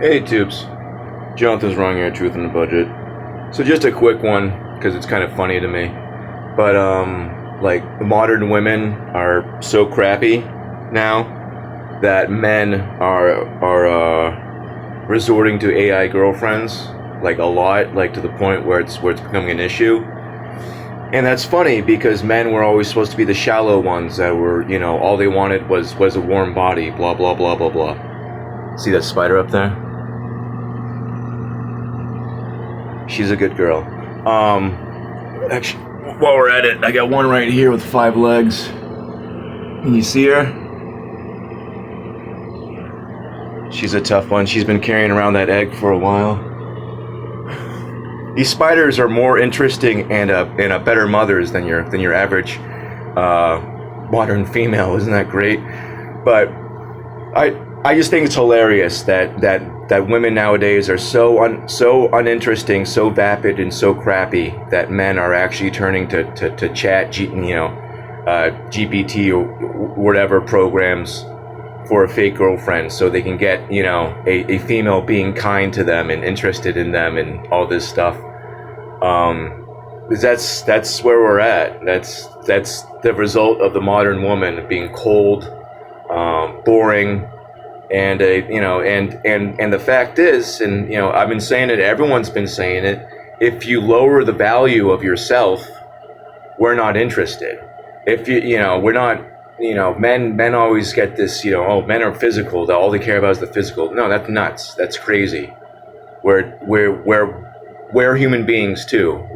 Hey, Tubes. Jonathan's wrong here, Truth in the Budget. So just a quick one, because it's kind of funny to me. But, like, modern women are so crappy now that men are resorting to AI girlfriends, like, a lot, like, to the point where it's becoming an issue. And that's funny, because men were always supposed to be the shallow ones that were, all they wanted was a warm body, blah, blah, blah, blah, blah. See that spider up there? She's a good girl. Actually, while we're at it, I got one right here with 5 legs. Can you see her? She's a tough one. She's been carrying around that egg for a while. These spiders are more interesting and better mothers than your average modern female. Isn't that great? But I just think it's hilarious that women nowadays are so uninteresting, so vapid, and so crappy that men are actually turning to chat, GPT or whatever programs for a fake girlfriend, so they can get a female being kind to them and interested in them and all this stuff. That's where we're at. That's the result of the modern woman being cold, boring. And and the fact is, and I've been saying it, everyone's been saying it, if you lower the value of yourself, we're not interested. If we're not, men always get this, oh, men are physical, all they care about is the physical. No, that's nuts. That's crazy. We're human beings too.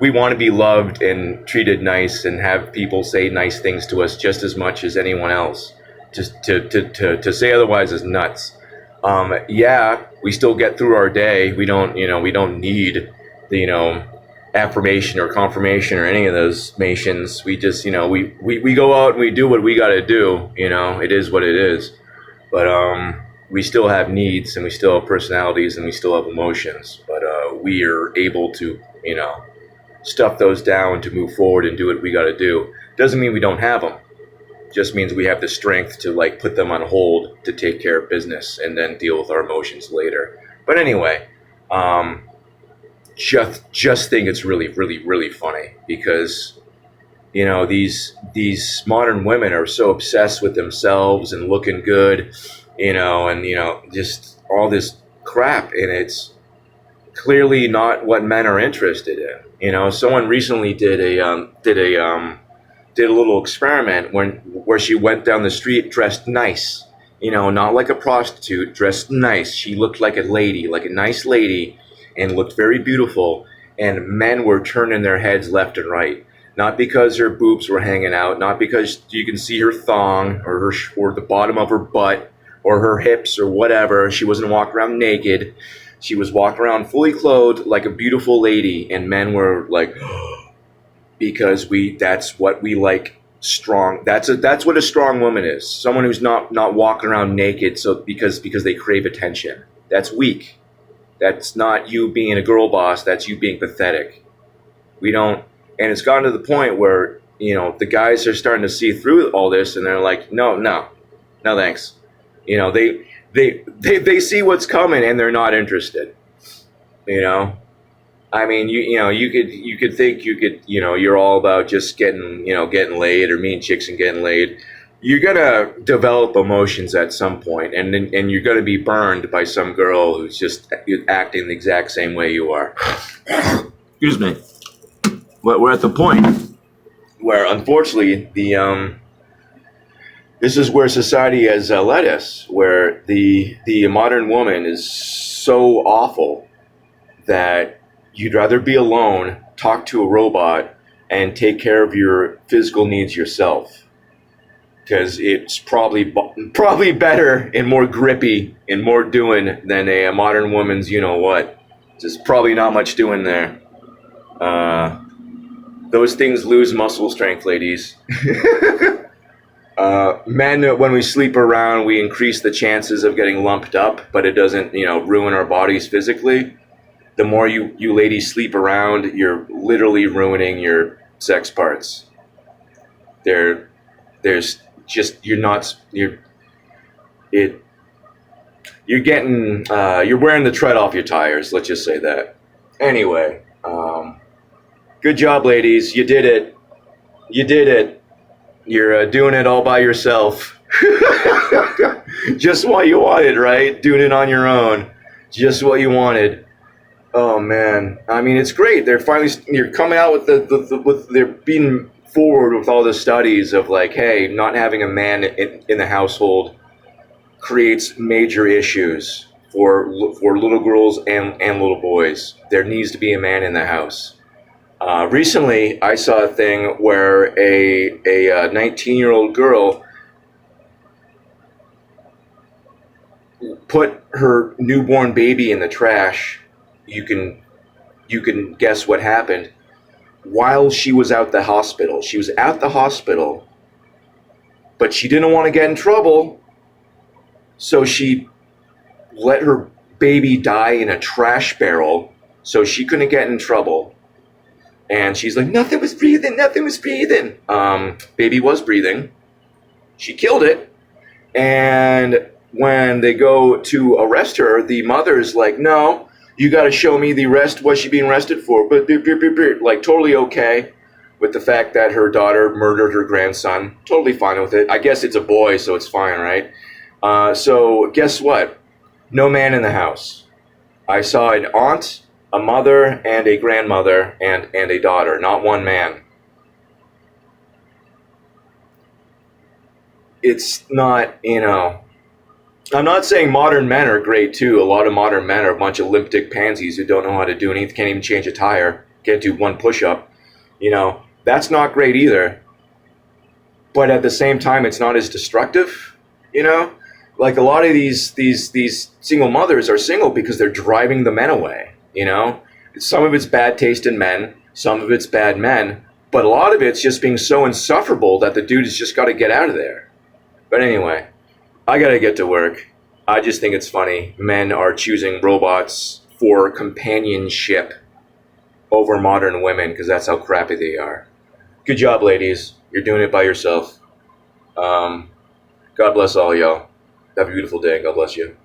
We want to be loved and treated nice and have people say nice things to us just as much as anyone else. Just to say otherwise is nuts. Yeah, we still get through our day. We don't need the affirmation or confirmation or any of those mations. We just we go out and we do what we got to do. It is what it is. But we still have needs and we still have personalities and we still have emotions. But we are able to stuff those down to move forward and do what we got to do. Doesn't mean we don't have them. Just means we have the strength to put them on hold to take care of business and then deal with our emotions later. But anyway, just think it's really, really, really funny because these modern women are so obsessed with themselves and looking good, and just all this crap, and it's clearly not what men are interested in. Someone recently did a little experiment where she went down the street dressed nice, not like a prostitute, dressed nice. She looked like a lady, like a nice lady, and looked very beautiful. And men were turning their heads left and right, not because her boobs were hanging out, not because you can see her thong or the bottom of her butt or her hips or whatever. She wasn't walking around naked. She was walking around fully clothed like a beautiful lady, and men were like. Because that's what we like. Strong. That's what a strong woman is. Someone who's not walking around naked because they crave attention. That's weak. That's not you being a girl boss. That's you being pathetic. We don't. And it's gotten to the point where the guys are starting to see through all this, and they're like, no, thanks. They see what's coming, and they're not interested. I mean, you could think you're all about just getting laid or meeting chicks and getting laid. You're gonna develop emotions at some point, and you're gonna be burned by some girl who's just acting the exact same way you are. Excuse me. We're at the point where, unfortunately, this is where society has led us, where the modern woman is so awful that you'd rather be alone, talk to a robot, and take care of your physical needs yourself. Because it's probably better and more grippy and more doing than a modern woman's what. There's probably not much doing there. Those things lose muscle strength, ladies. Men, when we sleep around, we increase the chances of getting lumped up, but it doesn't ruin our bodies physically. The more you ladies sleep around, you're literally ruining your sex parts. There's just, you're not, you're, it, you're wearing the tread off your tires. Let's just say that. Anyway, good job, ladies. You did it. You did it. You're doing it all by yourself. Just what you wanted, right? Doing it on your own. Just what you wanted. Oh man, I mean it's great. You're coming out with they're being forward with all the studies of like, hey, not having a man in the household creates major issues for little girls and little boys. There needs to be a man in the house. Recently, I saw a thing where a 19-year-old girl put her newborn baby in the trash. You can guess what happened. While she was at the hospital, but she didn't want to get in trouble, so she let her baby die in a trash barrel, so she couldn't get in trouble. And she's like, nothing was breathing. Baby was breathing. She killed it. And when they go to arrest her, the mother's like, no, you got to show me the arrest. What's she being arrested for? But like totally okay with the fact that her daughter murdered her grandson. Totally fine with it. I guess it's a boy, so it's fine, right? So guess what? No man in the house. I saw an aunt, a mother, and a grandmother, and a daughter. Not one man. It's not, I'm not saying modern men are great too. A lot of modern men are a bunch of limp dick pansies who don't know how to do anything, can't even change a tire, can't do one push-up. That's not great either. But at the same time, it's not as destructive, Like a lot of these single mothers are single because they're driving the men away, Some of it's bad taste in men, some of it's bad men, but a lot of it's just being so insufferable that the dude has just got to get out of there. But anyway, I gotta get to work. I just think it's funny. Men are choosing robots for companionship over modern women because that's how crappy they are. Good job, ladies. You're doing it by yourself. God bless all y'all. Have a beautiful day. God bless you.